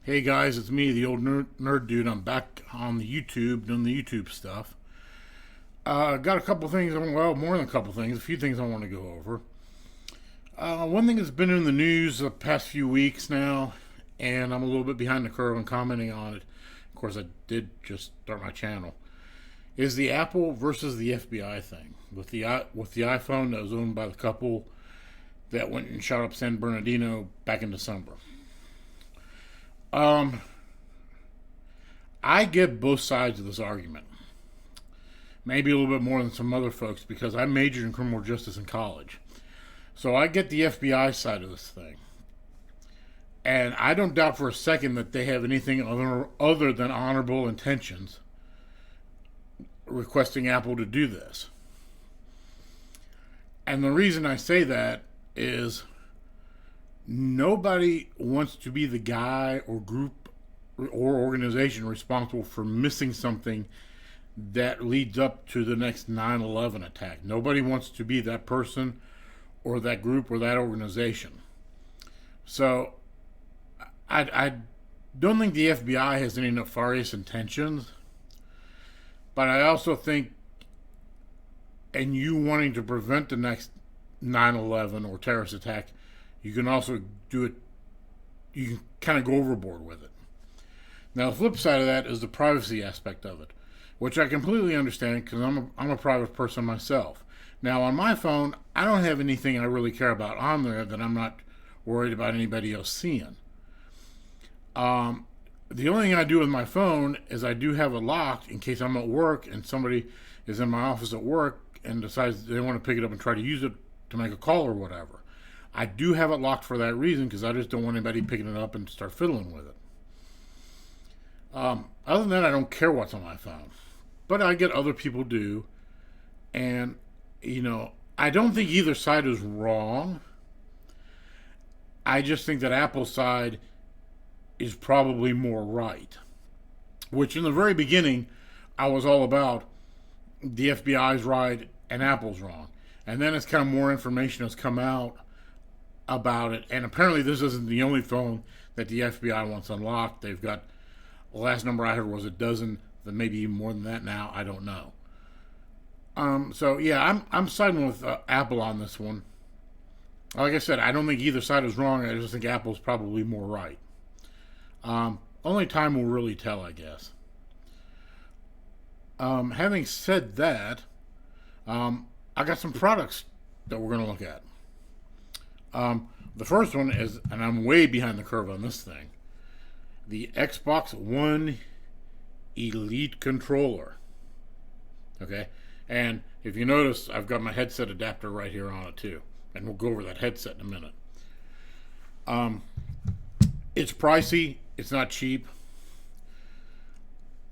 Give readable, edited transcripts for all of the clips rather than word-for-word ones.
Hey guys, it's me, the old nerd dude. I'm back on the YouTube doing the YouTube stuff. Got a couple things, well, more than a couple things, a few things I want to go over. One thing that's been in the news the past few weeks now, and I'm a little bit behind the curve on commenting on it. Of course, I did just start my channel. Is the Apple versus the FBI thing with the iPhone that was owned by the couple that went and shot up San Bernardino back in December. Um, I get both sides of this argument. Maybe a little bit more than some other folks because I majored in criminal justice in college. So I get the FBI side of this thing. And I don't doubt for a second that they have anything other than honorable intentions requesting Apple to do this. And the reason I say that is nobody wants to be the guy or group or organization responsible for missing something that leads up to the next 9/11 attack. Nobody wants to be that person or that group or that organization. So I don't think the FBI has any nefarious intentions, but I also think, and you wanting to prevent the next 9/11 or terrorist attack, you can also do it, you can kind of go overboard with it. Now, the flip side of that is the privacy aspect of it, which I completely understand because I'm a private person myself. Now, on my phone, I don't have anything I really care about on there that I'm not worried about anybody else seeing. The only thing I do with my phone is I do have it locked in case I'm at work and somebody is in my office at work and decides they want to pick it up and try to use it to make a call or whatever. I do have it locked for that reason because I just don't want anybody picking it up and start fiddling with it. Other than that, I don't care what's on my phone. But I get other people do. And, I don't think either side is wrong. I just think that Apple's side is probably more right. Which in the very beginning, I was all about the FBI's right and Apple's wrong. And then it's kind of more information has come out about it, and apparently this isn't the only phone that the FBI wants unlocked. They've got, the last number I heard was a dozen, maybe even more than that now. I don't know. So yeah, I'm siding with Apple on this one. Like I said, I don't think either side is wrong. I just think Apple's probably more right. Only time will really tell, I guess. Having said that, I got some products that we're going to look at. The first one is, and I'm way behind the curve on this thing, the Xbox One Elite controller. Okay, and if you notice, I've got my headset adapter right here on it too, and we'll go over that headset in a minute. It's pricey. It's not cheap.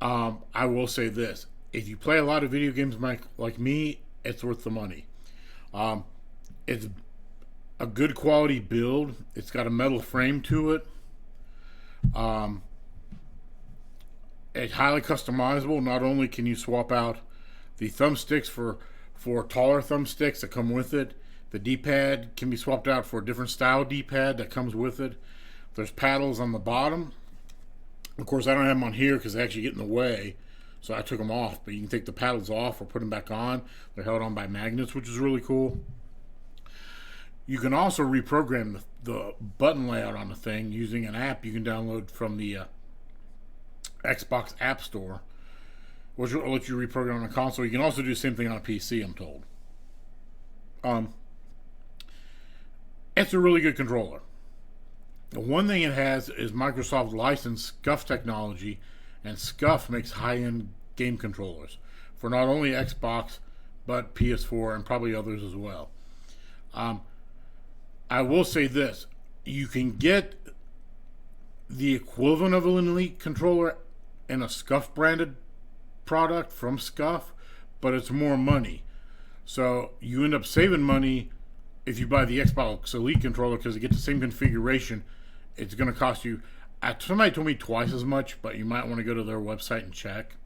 I will say this: if you play a lot of video games like me, it's worth the money. It's a good quality build. It's got a metal frame to it. It's highly customizable. Not only can you swap out the thumbsticks for taller thumbsticks that come with it, the D-pad can be swapped out for a different style D-pad that comes with it. There's paddles on the bottom. Of course, I don't have them on here because they actually get in the way, so I took them off. But you can take the paddles off or put them back on. They're held on by magnets, which is really cool. You can also reprogram the button layout on the thing using an app you can download from the Xbox App Store, which will let you reprogram on a console. You can also do the same thing on a PC, I'm told. It's a really good controller. The one thing it has is Microsoft licensed SCUF technology, and SCUF makes high-end game controllers for not only Xbox, but PS4 and probably others as well. I will say this: you can get the equivalent of an Elite controller in a SCUF branded product from SCUF, but it's more money. So you end up saving money if you buy the Xbox Elite controller because you get the same configuration. It's going to cost you, somebody told me twice as much, but you might want to go to their website and check.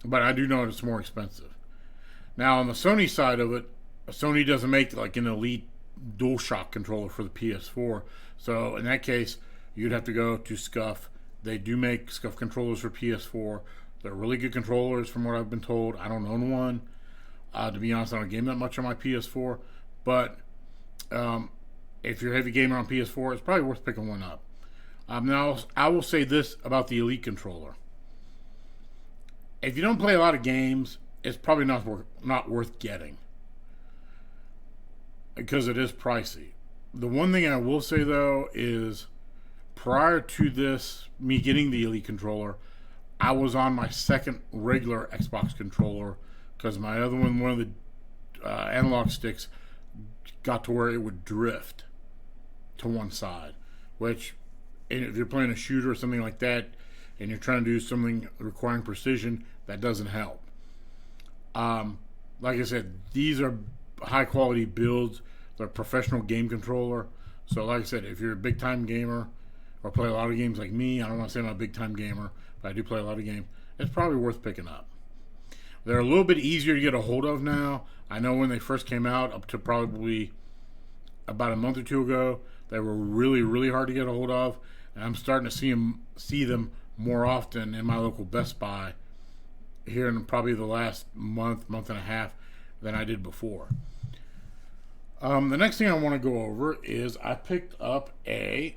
But I do know it's more expensive. Now on the Sony side of it, Sony doesn't make like an Elite DualShock controller for the PS4. So in that case, you'd have to go to Scuff. They do make Scuff controllers for PS4. They're really good controllers from what I've been told. I don't own one. To be honest, I don't game that much on my PS4. But if you're a heavy gamer on PS4, it's probably worth picking one up. Now, I will say this about the Elite controller. If you don't play a lot of games, it's probably not worth getting, because it is pricey. The one thing I will say, though, is prior to this, me getting the Elite controller, I was on my second regular Xbox controller because my other one of the analog sticks, got to where it would drift to one side, which, if you're playing a shooter or something like that and you're trying to do something requiring precision, that doesn't help. Like I said, these are high quality builds. They're a professional game controller. So like I said, if you're a big time gamer or play a lot of games like me, I don't want to say I'm a big time gamer, but I do play a lot of games, it's probably worth picking up. They're a little bit easier to get a hold of now. I know when they first came out, up to probably about a month or two ago, they were really, really hard to get a hold of. And I'm starting to see them more often in my local Best Buy here in probably the last month and a half than I did before. The next thing I want to go over is I picked up a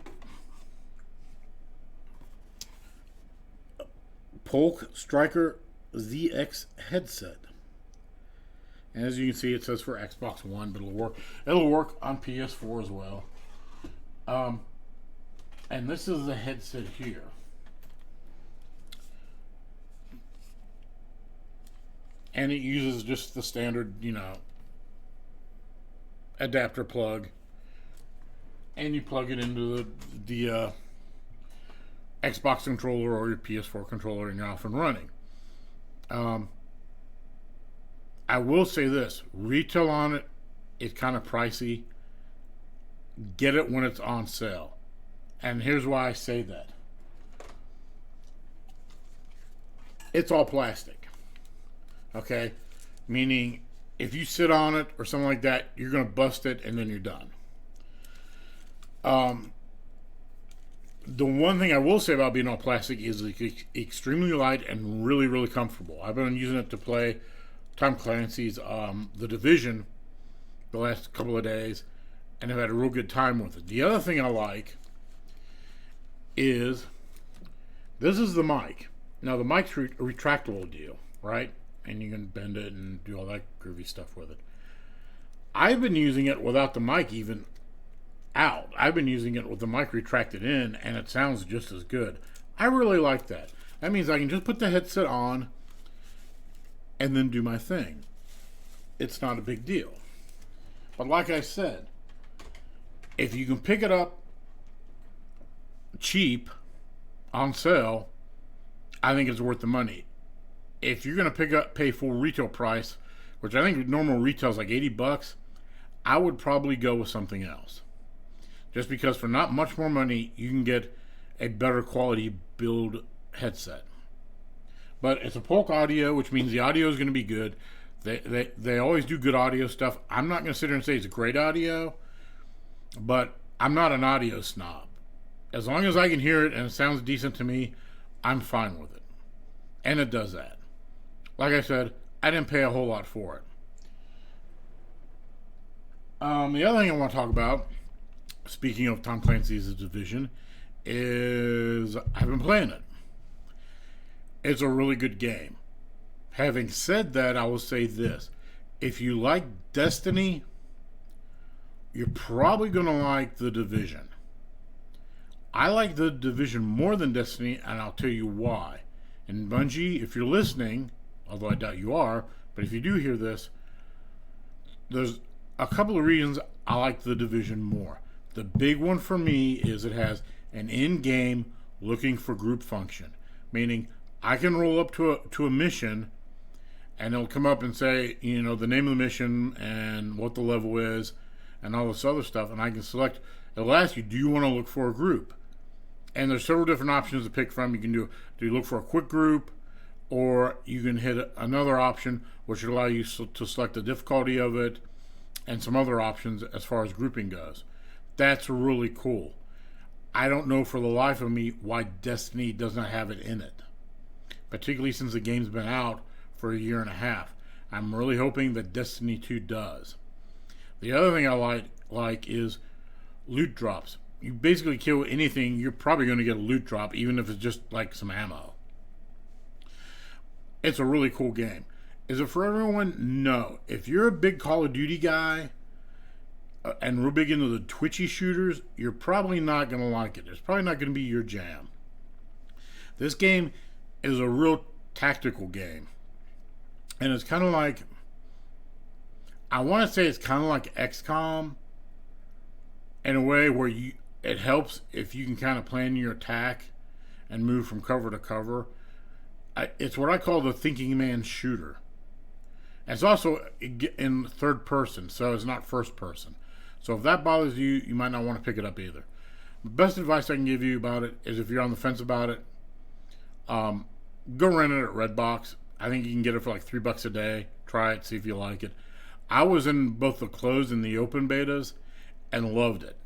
Polk Striker ZX headset. And as you can see, it says for Xbox One, but it'll work on PS4 as well. And this is the headset here. And it uses just the standard, adapter plug. And you plug it into the Xbox controller or your PS4 controller, and you're off and running. I will say this. Retail on it is kind of pricey. Get it when it's on sale. And here's why I say that. It's all plastic. Okay? Meaning, if you sit on it or something like that, you're going to bust it and then you're done. The one thing I will say about being all plastic is it's extremely light and really, really comfortable. I've been using it to play Tom Clancy's The Division the last couple of days, and I've had a real good time with it. The other thing I like is this is the mic. Now, the mic's a retractable deal, right? And you can bend it and do all that groovy stuff with it. I've been using it without the mic even out. I've been using it with the mic retracted in, and it sounds just as good. I really like that. That means I can just put the headset on and then do my thing. It's not a big deal. But like I said, if you can pick it up cheap on sale, I think it's worth the money. If you're going to pay full retail price, which I think normal retail is like $80, I would probably go with something else. Just because for not much more money, you can get a better quality build headset. But it's a Polk audio, which means the audio is going to be good. They always do good audio stuff. I'm not going to sit here and say it's great audio, but I'm not an audio snob. As long as I can hear it and it sounds decent to me, I'm fine with it. And it does that. Like I said, I didn't pay a whole lot for it. The other thing I want to talk about, speaking of Tom Clancy's Division, is I've been playing it. It's a really good game. Having said that, I will say this. If you like Destiny, you're probably going to like The Division. I like The Division more than Destiny, and I'll tell you why. And Bungie, if you're listening, although I doubt you are, but if you do hear this, there's a couple of reasons I like The Division more. The big one for me is it has an in-game looking for group function, meaning I can roll up to a mission and it'll come up and say, the name of the mission and what the level is and all this other stuff, and I can select. It'll ask you, do you want to look for a group? And there's several different options to pick from. You can do you look for a quick group, or you can hit another option which will allow you to select the difficulty of it and some other options as far as grouping goes. That's really cool. I don't know for the life of me why Destiny does not have it in it, particularly since the game's been out for a year and a half. I'm really hoping that Destiny 2 does. The other thing I like is loot drops. You basically kill anything, you're probably going to get a loot drop, even if it's just like some ammo. It's a really cool game. Is it for everyone? No. If you're a big Call of Duty guy and real big into the twitchy shooters, you're probably not going to like it. It's probably not going to be your jam. This game is a real tactical game. And it's kind of like, I want to say it's kind of like XCOM in a way where it helps if you can kind of plan your attack and move from cover to cover. It's what I call the thinking man shooter. And it's also in third person, so it's not first person. So if that bothers you, you might not want to pick it up either. The best advice I can give you about it is if you're on the fence about it, go rent it at Redbox. I think you can get it for like $3 a day. Try it, see if you like it. I was in both the closed and the open betas and loved it.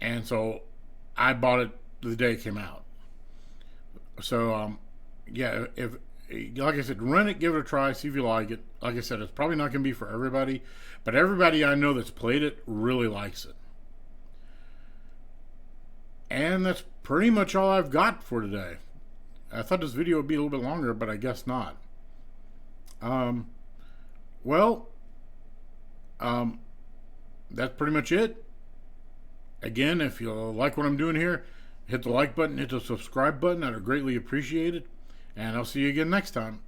And so I bought it the day it came out. So, yeah, if like I said, rent it, give it a try, see if you like it. Like I said, it's probably not going to be for everybody, but everybody I know that's played it really likes it. And that's pretty much all I've got for today. I thought this video would be a little bit longer, but I guess not. That's pretty much it. Again, if you like what I'm doing here, hit the like button, hit the subscribe button. I'd greatly appreciate it. And I'll see you again next time.